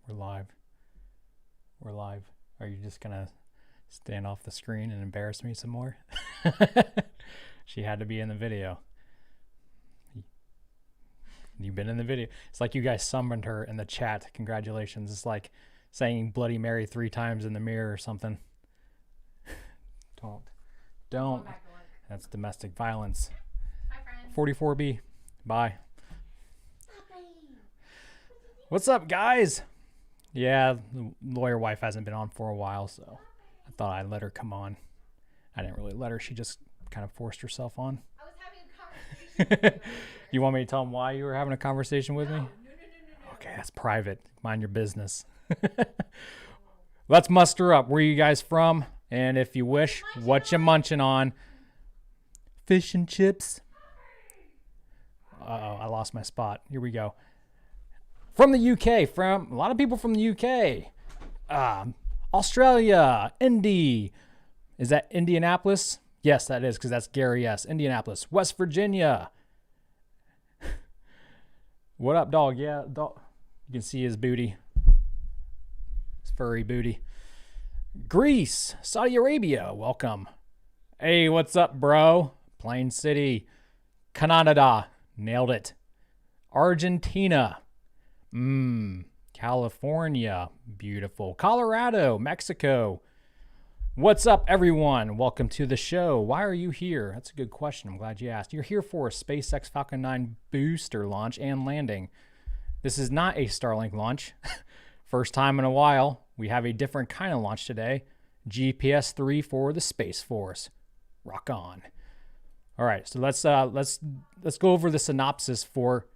We're live. We're live. Are you just gonna stand off the screen and embarrass me some more? She had to be in the video. You've been in the video. It's like you guys summoned her in the chat. Congratulations. It's like saying Bloody Mary 3 times in the mirror or something. Don't. That's domestic violence. Hi, friends. 44B. Bye. What's up, guys? Yeah, the lawyer wife hasn't been on for a while, so I thought I'd let her come on. I didn't really let her. She just kind of forced herself on. I was having a conversation. You want me to tell them why you were having a conversation with me? No. Okay, that's private. Mind your business. Let's muster up. Where are you guys from? And if you wish, what you munching on? Fish and chips. Uh-oh, I lost my spot. Here we go. From the UK, from a lot of people from the UK. Australia, Indy. Is that Indianapolis? Yes, that is, because that's Gary S. Indianapolis. West Virginia. What up, dog? Yeah, dog. You can see his booty. His furry booty. Greece, Saudi Arabia, welcome. Hey, what's up, bro? Plain City. Canada, nailed it. Argentina. California, beautiful. Colorado, Mexico. What's up, everyone? Welcome to the show. Why are you here? That's a good question. I'm glad you asked. You're here for a SpaceX Falcon 9 booster launch and landing. This is not a Starlink launch. First time in a while. We have a different kind of launch today. GPS 3 for the Space Force. Rock on. All right, so let's go over the synopsis for.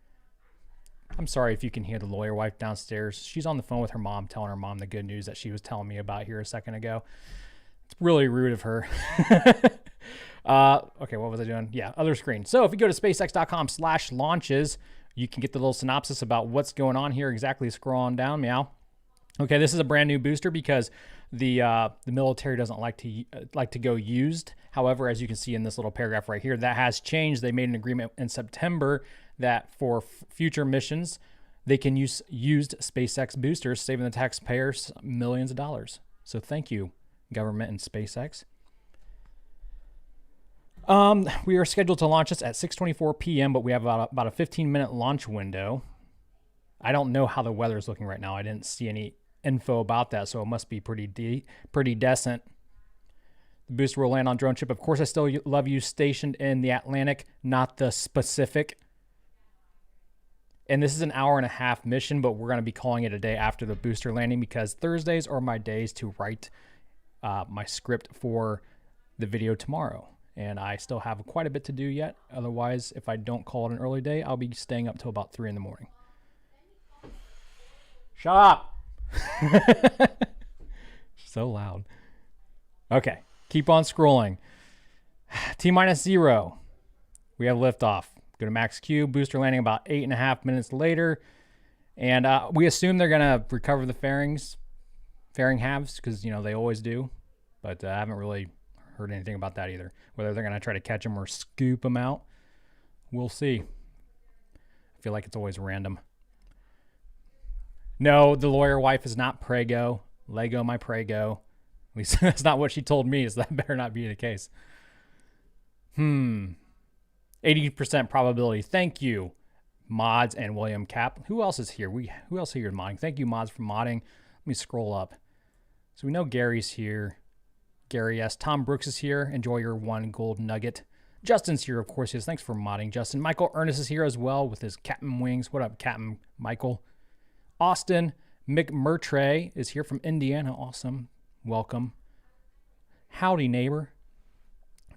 I'm sorry if you can hear the lawyer wife downstairs. She's on the phone with her mom, telling her mom the good news that she was telling me about here a second ago. It's really rude of her. Okay, what was I doing? Yeah, other screen. So if you go to spacex.com/launches, you can get the little synopsis about what's going on here. Exactly, scroll on down, meow. Okay, this is a brand new booster because the military doesn't like to go used. However, as you can see in this little paragraph right here, that has changed. They made an agreement in September that for future missions, they can use used SpaceX boosters, saving the taxpayers millions of dollars. So thank you, government and SpaceX. We are scheduled to launch this at 6:24 p.m., but we have about a 15-minute launch window. I don't know how the weather is looking right now. I didn't see any info about that, so it must be pretty decent. The booster will land on droneship. Of course, I still love you stationed in the Atlantic, not the Pacific. And this is an 1.5-hour mission, but we're going to be calling it a day after the booster landing because Thursdays are my days to write my script for the video tomorrow. And I still have quite a bit to do yet. Otherwise, if I don't call it an early day, I'll be staying up till about 3 in the morning. Shut up! So loud. Okay, keep on scrolling. T-0. We have liftoff. Go to max Q, booster landing about 8.5 minutes later. And we assume they're going to recover the fairing halves because, you know, they always do. But I haven't really heard anything about that either. Whether they're going to try to catch them or scoop them out, we'll see. I feel like it's always random. No, the lawyer wife is not prego. Lego my prego. At least that's not what she told me, so that better not be the case. 80% probability. Thank you, Mods and William Cap. Who else is here? Who else here is modding? Thank you, Mods, for modding. Let me scroll up. So we know Gary's here. Gary S. Tom Brooks is here. Enjoy your 1 gold nugget. Justin's here, of course. Yes, thanks for modding, Justin. Michael Ernest is here as well with his Captain Wings. What up, Captain Michael? Austin McMurtray is here from Indiana. Awesome. Welcome. Howdy, neighbor.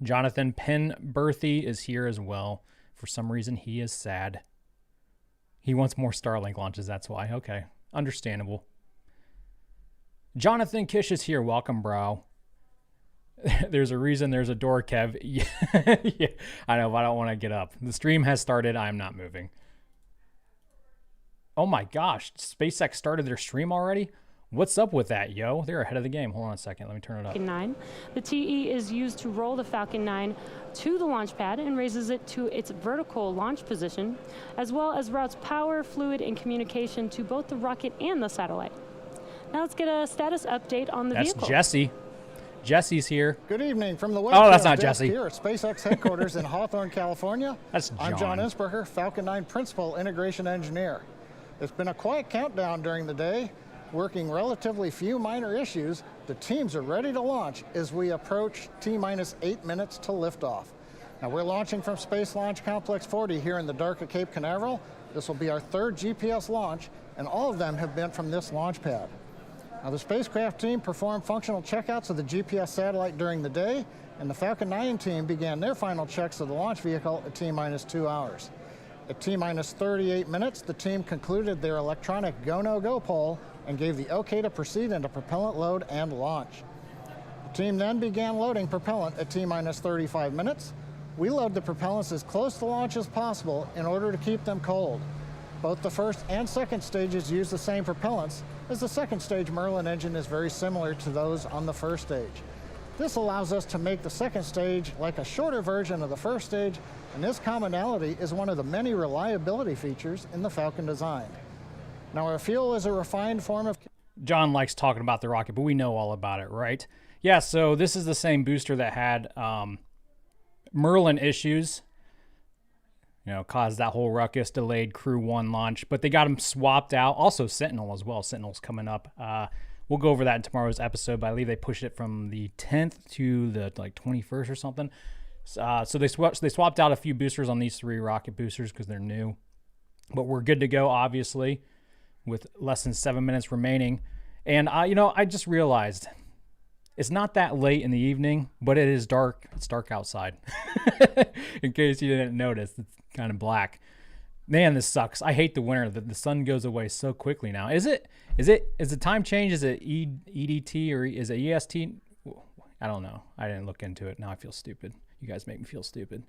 Jonathan Penberthy is here as well. For some reason, he is sad. He wants more Starlink launches, that's why. Okay, understandable. Jonathan Kish is here. Welcome, bro. There's a reason there's a door, Kev. Yeah, I know, but I don't want to get up. The stream has started. I'm not moving. Oh my gosh, SpaceX started their stream already? What's up with that, yo? They're ahead of the game. Hold on a second. Let me turn it up. Falcon 9. The TE is used to roll the Falcon 9 to the launch pad and raises it to its vertical launch position, as well as routes power, fluid, and communication to both the rocket and the satellite. Now let's get a status update on the vehicle. That's Jesse. Jesse's here. Good evening from the that's not Jesse. Here at SpaceX headquarters in Hawthorne, California. That's John. I'm John Insberger, Falcon 9 Principal Integration Engineer. It's been a quiet countdown during the day. Working relatively few minor issues, the teams are ready to launch as we approach T-minus 8 minutes to liftoff. Now we're launching from Space Launch Complex 40 here in the dark of Cape Canaveral. This will be our third GPS launch, and all of them have been from this launch pad. Now the spacecraft team performed functional checkouts of the GPS satellite during the day, and the Falcon 9 team began their final checks of the launch vehicle at T-minus 2 hours. At T-minus 38 minutes, the team concluded their electronic go-no-go poll and gave the OK to proceed into propellant load and launch. The team then began loading propellant at T-minus 35 minutes. We load the propellants as close to launch as possible in order to keep them cold. Both the first and second stages use the same propellants, as the second stage Merlin engine is very similar to those on the first stage. This allows us to make the second stage like a shorter version of the first stage, and this commonality is one of the many reliability features in the Falcon design. Now our fuel is a refined form of... John likes talking about the rocket, but we know all about it, right? Yeah, so this is the same booster that had Merlin issues. You know, caused that whole ruckus, delayed Crew 1 launch, but they got them swapped out. Also Sentinel as well. Sentinel's coming up. We'll go over that in tomorrow's episode, but I believe they pushed it from the 10th to the 21st or something. So they swapped out a few boosters on these 3 rocket boosters because they're new. But we're good to go, obviously, with less than 7 minutes remaining. And, I just realized it's not that late in the evening, but it is dark. It's dark outside. In case you didn't notice, it's kind of black. Man, this sucks. I hate the winter. The sun goes away so quickly now. Is the time change? Is it EDT or is it EST? I don't know. I didn't look into it. Now I feel stupid. You guys make me feel stupid.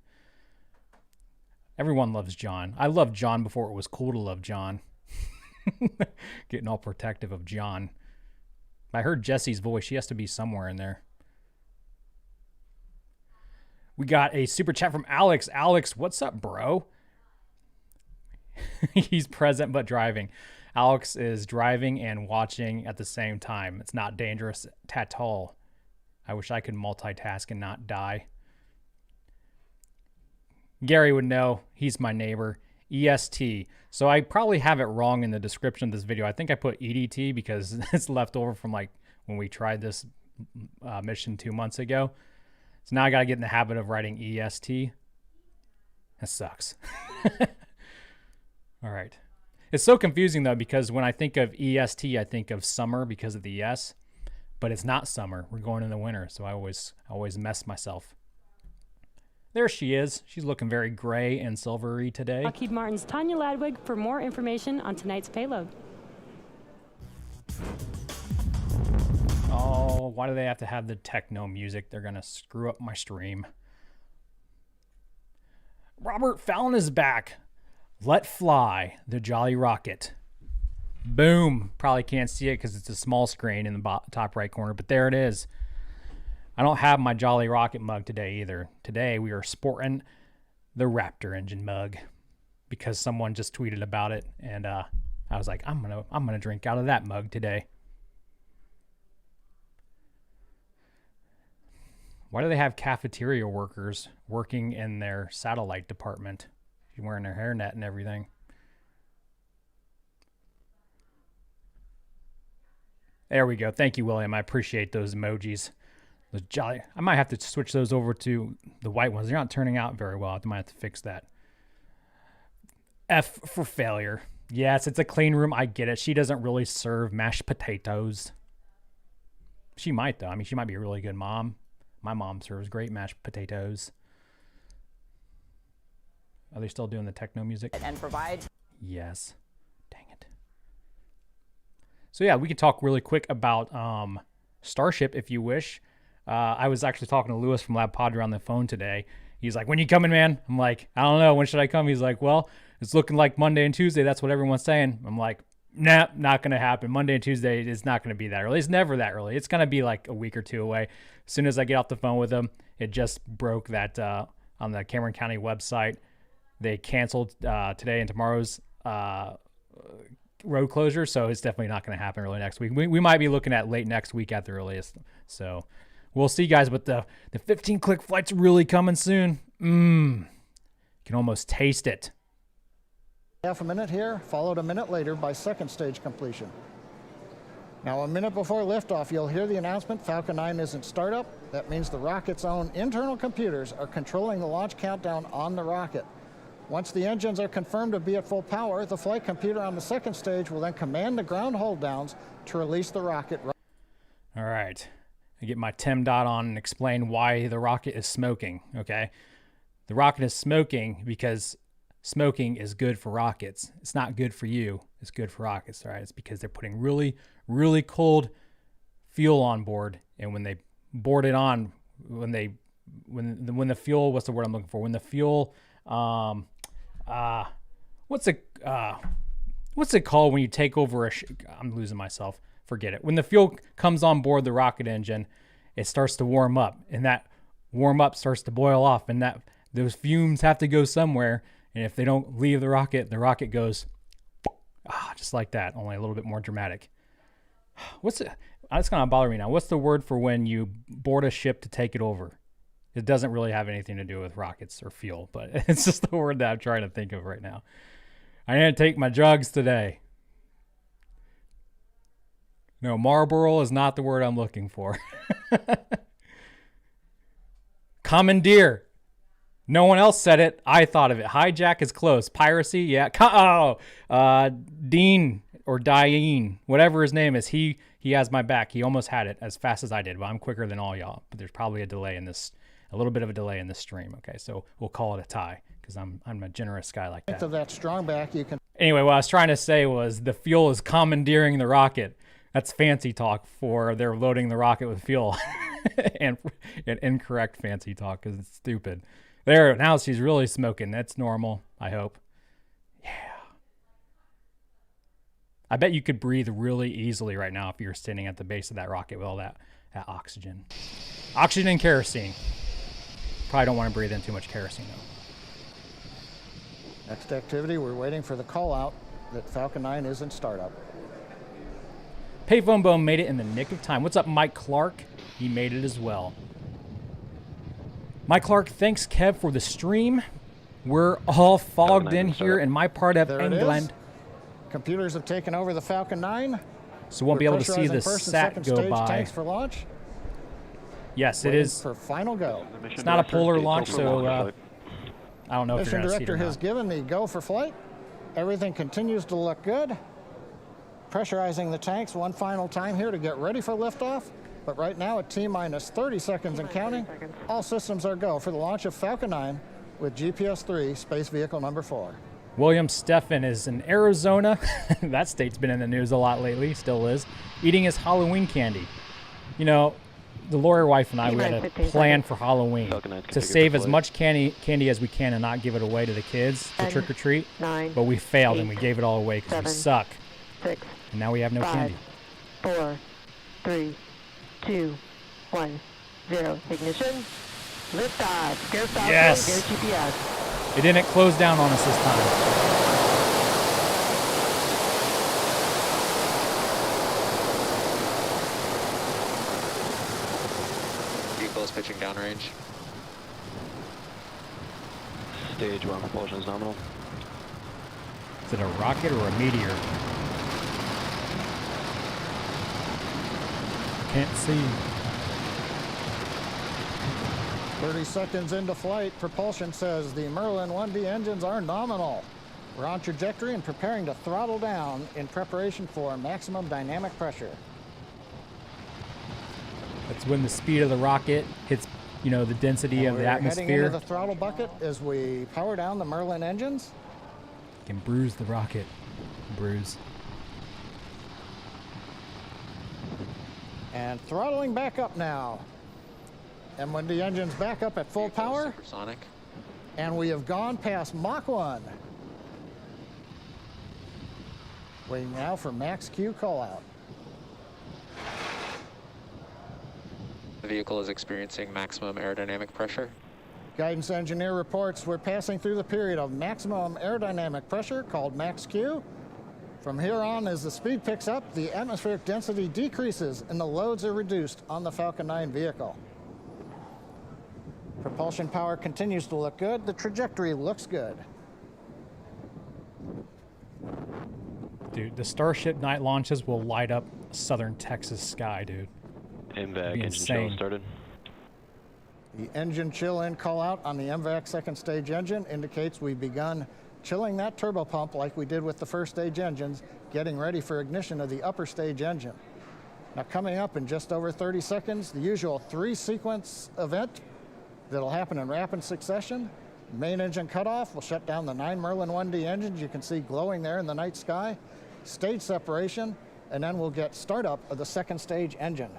Everyone loves John. I loved John before it was cool to love John. Getting all protective of John. I heard Jesse's voice. She has to be somewhere in there. We got a super chat from Alex. Alex, what's up, bro? He's present but driving. Alex is driving and watching at the same time. It's not dangerous at all. I wish I could multitask and not die. Gary would know. He's my neighbor. EST. So I probably have it wrong in the description of this video. I think I put EDT because it's left over from when we tried this mission 2 months ago. So now I got to get in the habit of writing EST. That sucks. All right. It's so confusing though because when I think of EST, I think of summer because of the S, but it's not summer. We're going in the winter, so I always mess myself. There she is. She's looking very gray and silvery today. Lockheed Martin's Tanya Ladwig for more information on tonight's payload. Oh, why do they have to have the techno music? They're going to screw up my stream. Robert Fallon is back. Let fly the Jolly Rocket. Boom. Probably can't see it because it's a small screen in the top right corner, but there it is. I don't have my Jolly Rocket mug today either. Today we are sporting the Raptor engine mug because someone just tweeted about it, and I was like, I'm gonna drink out of that mug today. Why do they have cafeteria workers working in their satellite department? She's wearing her hairnet and everything. There we go. Thank you, William. I appreciate those emojis. The Jolly. I might have to switch those over to the white ones. They're not turning out very well. I might have to fix that. F for failure. Yes, it's a clean room. I get it. She doesn't really serve mashed potatoes. She might, though. I mean, she might be a really good mom. My mom serves great mashed potatoes. Are they still doing the techno music? And provide. Yes. Dang it. So yeah, we could talk really quick about Starship if you wish. I was actually talking to Lewis from Lab Padre on the phone today. He's like, when you coming, man? I'm like, I don't know. When should I come? He's like, well, it's looking like Monday and Tuesday. That's what everyone's saying. I'm like, Nah, not going to happen. Monday and Tuesday is not going to be that early. It's never that early. It's going to be like a week or two away. As soon as I get off the phone with them, it just broke that on the Cameron County website. They canceled today and tomorrow's road closure, so it's definitely not going to happen early next week. We might be looking at late next week at the earliest. So we'll see, guys. But the 15-click flight's really coming soon. You can almost taste it. Half a minute here, followed a minute later by second stage completion. Now, a minute before liftoff, you'll hear the announcement Falcon 9 is in startup. That means the rocket's own internal computers are controlling the launch countdown on the rocket. Once the engines are confirmed to be at full power, the flight computer on the second stage will then command the ground hold downs to release the rocket. All right. I get my Tim Dot on and explain why the rocket is smoking, okay? The rocket is smoking because smoking is good for rockets. It's not good for you. It's good for rockets, all right? It's because they're putting really, really cold fuel on board, and when they board it on, when the fuel, what's the word I'm looking for? When the fuel, what's it called when you take over I'm losing myself. Forget it. When the fuel comes on board the rocket engine, it starts to warm up, and that warm up starts to boil off, and those fumes have to go somewhere. And if they don't leave the rocket goes just like that, only a little bit more dramatic. It's going to bother me now. What's the word for when you board a ship to take it over? It doesn't really have anything to do with rockets or fuel, but it's just the word that I'm trying to think of right now. I didn't take my drugs today. No, Marlboro is not the word I'm looking for. Commandeer. No one else said it. I thought of it. Hijack is close. Piracy, yeah. Dean or Diane, whatever his name is, he has my back. He almost had it as fast as I did, but I'm quicker than all y'all. But there's probably a little bit of a delay in this stream. Okay, so we'll call it a tie because I'm a generous guy like that. Of that strong back, you can. Anyway, what I was trying to say was the fuel is commandeering the rocket. That's fancy talk for they're loading the rocket with fuel, and incorrect fancy talk because it's stupid. There, now she's really smoking. That's normal, I hope. Yeah. I bet you could breathe really easily right now if you're standing at the base of that rocket with all that oxygen. Oxygen and kerosene. Probably don't want to breathe in too much kerosene, though. Next activity, we're waiting for the call out that Falcon 9 is in startup. Payphone Bone made it in the nick of time. What's up, Mike Clark? He made it as well. Mike Clark, thanks, Kev, for the stream. We're all fogged in here in my part of England. Computers have taken over the Falcon 9. So won't be able to see the sat go by. Tanks for launch. Yes, it is. For final go. It's not a polar launch, so I don't know if you're going to see it or Mission director has given the go for flight. Everything continues to look good. Pressurizing the tanks one final time here to get ready for liftoff. But right now at T-minus 30 seconds and counting, all systems are go for the launch of Falcon 9 with GPS-3 space vehicle number 4. William Steffen is in Arizona. That state's been in the news a lot lately, still is, eating his Halloween candy. You know, the lawyer wife and I, we had a plan for Halloween to save as much candy as we can and not give it away to the kids to trick or treat. But we failed and we gave it all away because we suck. 6, and now we have no 5, candy. 4, 3, 2, 1, 0. Ignition. Liftoff. Go Falcon. Yes. Go GPS. It didn't close down on us this time. Vehicle is pitching downrange. Stage 1 propulsion is nominal. Is it a rocket or a meteor? Can't see. 30 seconds into flight, propulsion says the Merlin 1D engines are nominal. We're on trajectory and preparing to throttle down in preparation for maximum dynamic pressure. That's when the speed of the rocket hits, you know, the density of the atmosphere. Heading into the throttle bucket as we power down the Merlin engines. Can bruise the rocket. Bruise. And throttling back up now. And when the engine's back up at full power, Supersonic. and we have gone past Mach 1. Waiting now for Max Q call out. The vehicle is experiencing maximum aerodynamic pressure. Guidance engineer reports we're passing through the period of maximum aerodynamic pressure called Max Q. From here on, as the speed picks up, the atmospheric density decreases and the loads are reduced on the Falcon 9 vehicle. Propulsion power continues to look good. The trajectory looks good. Dude, the Starship night launches will light up southern Texas sky, dude. MVAC engine insane. chill started. The engine chill in call out on the MVAC second stage engine indicates we've begun chilling that turbopump like we did with the first stage engines, getting ready for ignition of the upper stage engine. Now coming up in just over 30 seconds, the usual 3-sequence event that'll happen in rapid succession. Main engine cutoff will shut down the 9 Merlin 1D engines you can see glowing there in the night sky. Stage separation, and then we'll get startup of the second stage engine.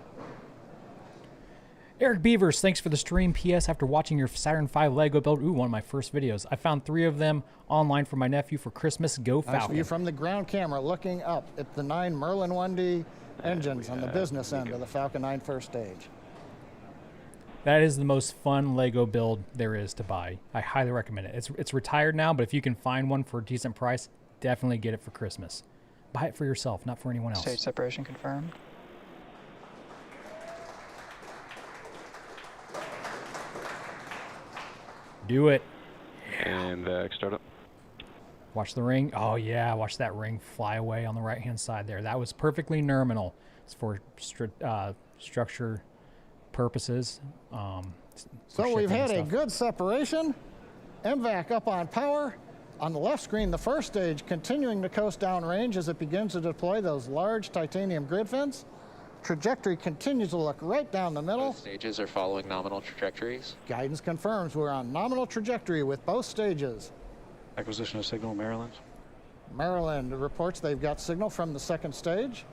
Eric Beavers, thanks for the stream. PS, after watching your Saturn V Lego build, one of my first videos, I found 3 of them online for my nephew for Christmas. Go Falcon. Nice view from the ground camera looking up at the 9 Merlin 1D engines on the business end of the Falcon 9 first stage. That is the most fun Lego build there is to buy. I highly recommend it. It's retired now, but if you can find one for a decent price, definitely get it for Christmas. Buy it for yourself, not for anyone else. Stage separation confirmed. Do it. And startup. Watch the ring. Oh, yeah. Watch that ring fly away on the right-hand side there. That was perfectly nominal. It's for structure purposes. So we've had a good separation. MVAC up on power. On the left screen, the first stage continuing to coast downrange as it begins to deploy those large titanium grid fins. Trajectory continues to look right down the middle. Both stages are following nominal trajectories. Guidance confirms we're on nominal trajectory with both stages. Acquisition of signal, Maryland. Maryland reports they've got signal from the second stage.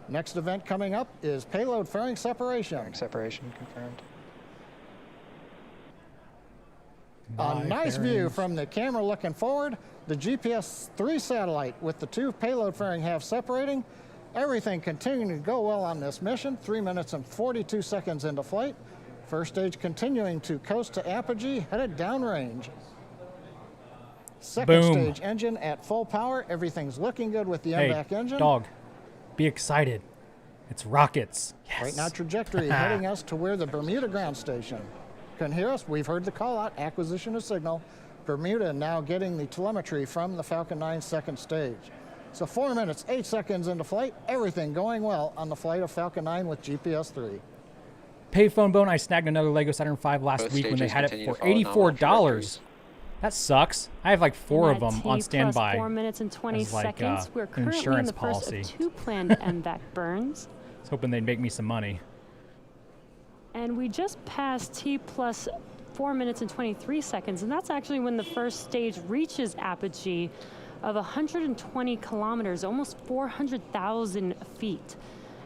Next event coming up is payload fairing separation. Fairing separation confirmed. A nice view from the camera looking forward. The GPS-3 satellite with the 2 payload fairing halves separating. Everything continuing to go well on this mission. 3 minutes and 42 seconds into flight. First stage continuing to coast to apogee, headed downrange. Second stage engine at full power. Everything's looking good with the MVAC engine. Dog, be excited. It's rockets. Yes. Right now, trajectory heading us to where the Bermuda ground station. Can hear us? We've heard the call out, acquisition of signal. Bermuda now getting the telemetry from the Falcon 9 second stage. So 4 minutes, 8 seconds into flight, everything going well on the flight of Falcon 9 with GPS-3. Payphone Bone, I snagged another Lego Saturn V last week when they had it for $84. That sucks. I have like 4 of them on standby. 4 minutes and 20 like, seconds. We're currently in the first of 2 planned MVAC burns. I was hoping they'd make me some money. And we just passed T plus 4 minutes and 23 seconds, and that's actually when the first stage reaches apogee of 120 kilometers, almost 400,000 feet.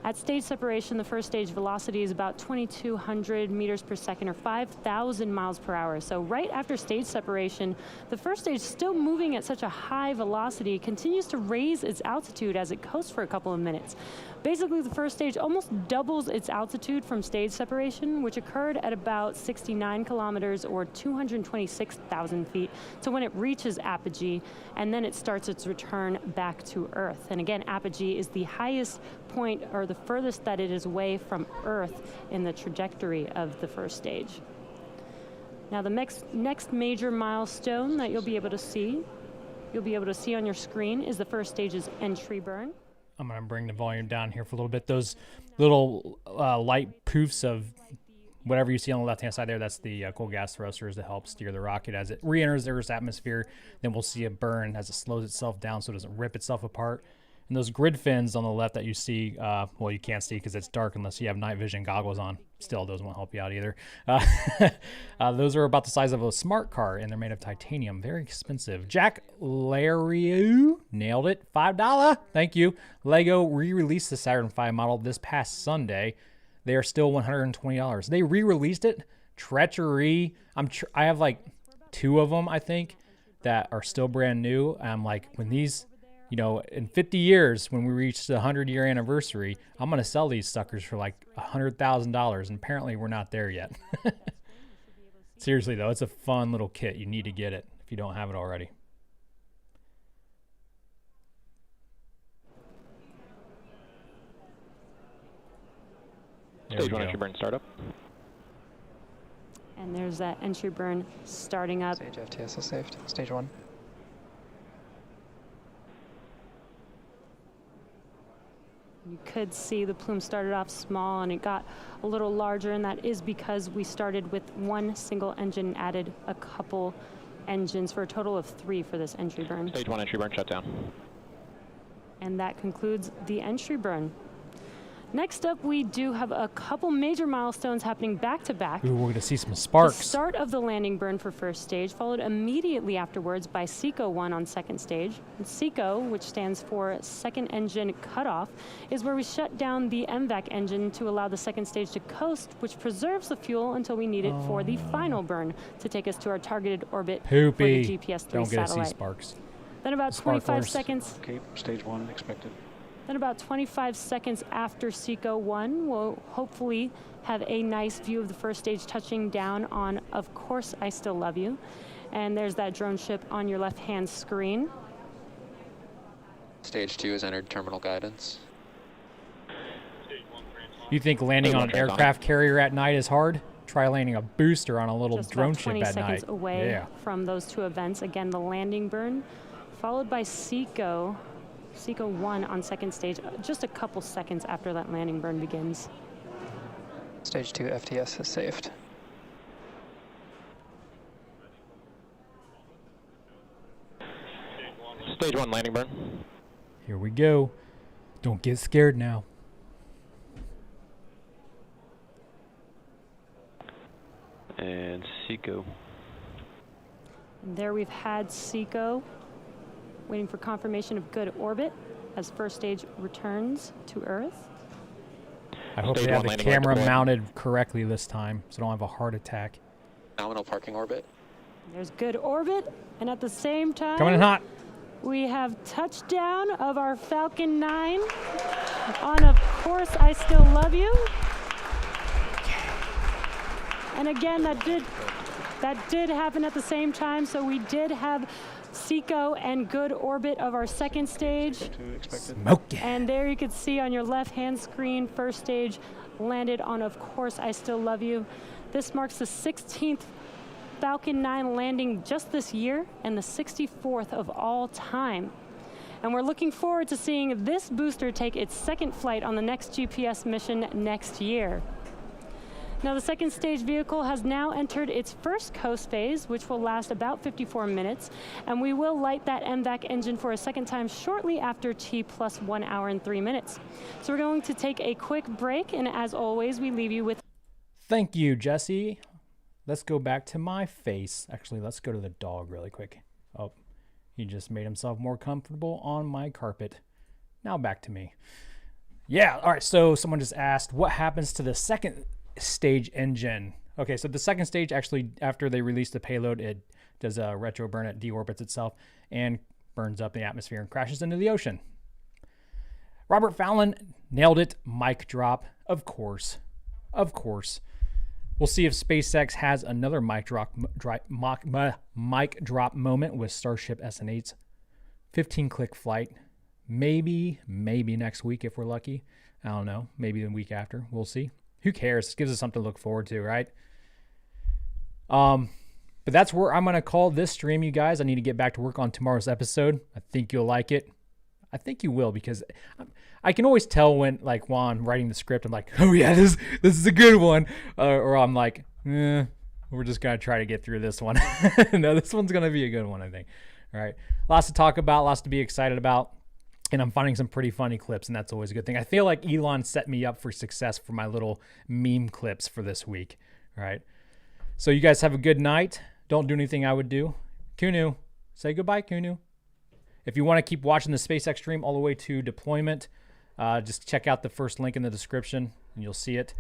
At stage separation, the first stage velocity is about 2,200 meters per second or 5,000 miles per hour. So right after stage separation, the first stage, still moving at such a high velocity, continues to raise its altitude as it coasts for a couple of minutes. Basically, the first stage almost doubles its altitude from stage separation, which occurred at about 69 kilometers or 226,000 feet, to when it reaches apogee, and then it starts its return back to Earth. And again, apogee is the highest point or the furthest that it is away from Earth in the trajectory of the first stage. Now, the next major milestone that you'll be able to see on your screen is the first stage's entry burn. I'm going to bring the volume down here for a little bit. Those little light poofs of whatever you see on the left-hand side there, that's the cool gas thrusters that help steer the rocket as it re-enters the Earth's atmosphere. Then we'll see a burn as it slows itself down so it doesn't rip itself apart. And those grid fins on the left that you see, well, you can't see because it's dark unless you have night vision goggles on. Still, those won't help you out either. Those are about the size of a smart car, and they're made of titanium. Very expensive. Jack Lariou nailed it. $5. Thank you. Lego re-released the Saturn V model this past Sunday. They are still $120. They re-released it. Treachery. I have like 2 of them, I think, that are still brand new. I'm like, when these You know, in 50 years, when we reach the 100-year anniversary, I'm going to sell these suckers for like $100,000, and apparently we're not there yet. Seriously, though, it's a fun little kit. You need to get it if you don't have it already. Stage 1 entry burn startup. And there's that entry burn starting up. Stage FTS is saved. Stage 1. You could see the plume started off small and it got a little larger, and that is because we started with one single engine and added a couple engines for a total of 3 for this entry burn. Stage 1 entry burn shutdown. And that concludes the entry burn. Next up, we do have a couple major milestones happening back to back. Ooh, we're going to see some sparks. The start of the landing burn for first stage, followed immediately afterwards by SECO 1 on second stage. And SECO, which stands for second engine cutoff, is where we shut down the MVAC engine to allow the second stage to coast, which preserves the fuel until we need it for the final burn to take us to our targeted orbit Poopy. for the GPS-3 Don't get to satellite. see sparks. Then about 25 Sparklers. seconds. Okay, stage 1 expected. Then about 25 seconds after SECO 1, we'll hopefully have a nice view of the first stage touching down on, of course, I Still Love You. And there's that drone ship on your left-hand screen. Stage 2 has entered terminal guidance. You think landing on an aircraft carrier at night is hard? Try landing a booster on a little Just drone about ship 20 at seconds night. away Yeah. from those two events. Again, the landing burn, followed by SECO 1 on second stage, just a couple seconds after that landing burn begins. Stage 2 FTS is saved. Stage 1 landing burn. Here we go. Don't get scared now. And SECO. And there we've had SECO waiting for confirmation of good orbit as first stage returns to Earth. I hope Stage they have 1 the landing camera light deployed. mounted correctly this time, so I don't have a heart attack. Nominal parking orbit. There's good orbit, and at the same time, Coming in hot. we have touchdown of our Falcon 9 on, of course, I Still Love You. And again, that did happen at the same time, so we did have SECO and good orbit of our second stage. 2 expected. Smoke it. And there you can see on your left-hand screen, first stage landed on, of course, I Still Love You. This marks the 16th Falcon 9 landing just this year and the 64th of all time. And we're looking forward to seeing this booster take its second flight on the next GPS mission next year. Now, the second stage vehicle has now entered its first coast phase, which will last about 54 minutes, and we will light that MVAC engine for a second time shortly after T plus 1 hour and 3 minutes. So we're going to take a quick break, and as always, we leave you with... Thank you, Jesse. Let's go back to my face. Actually, let's go to the dog really quick. Oh, he just made himself more comfortable on my carpet. Now back to me. Yeah, all right, so someone just asked, what happens to the second stage engine? Okay, so the second stage, actually, after they release the payload, it does a retro burn. It deorbits itself and burns up in the atmosphere and crashes into the ocean. Robert Fallon nailed it. Mic drop. Of course. Of course. We'll see if SpaceX has another mic drop moment with Starship SN8's 15-click flight. Maybe next week if we're lucky. I don't know. Maybe the week after. We'll see. Who cares? It gives us something to look forward to, right? But that's where I'm going to call this stream, you guys. I need to get back to work on tomorrow's episode. I think you'll like it. I think you will, because I can always tell when, like, while I'm writing the script, I'm like, oh yeah, this is a good one. Or I'm like, we're just going to try to get through this one. No, this one's going to be a good one, I think. All right. Lots to talk about, lots to be excited about. And I'm finding some pretty funny clips, and that's always a good thing. I feel like Elon set me up for success for my little meme clips for this week. All right. So you guys have a good night. Don't do anything I would do. Kunu. Say goodbye, Kunu. If you want to keep watching the SpaceX stream all the way to deployment, just check out the first link in the description, and you'll see it.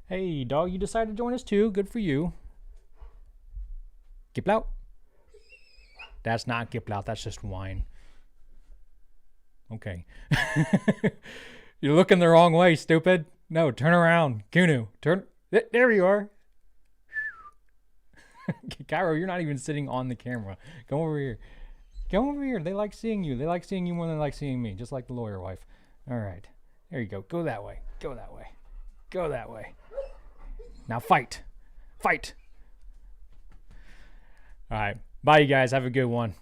Hey, dog, you decided to join us too. Good for you. Giplout. That's not Giplout. That's just wine. Okay. You're looking the wrong way, stupid. No, turn around. Kunu, turn. There you are. Cairo, you're not even sitting on the camera. Come over here. Come over here. They like seeing you. They like seeing you more than they like seeing me, just like the lawyer wife. All right. There you go. Go that way. Go that way. Go that way. Now fight. Fight. All right. Bye, you guys. Have a good one.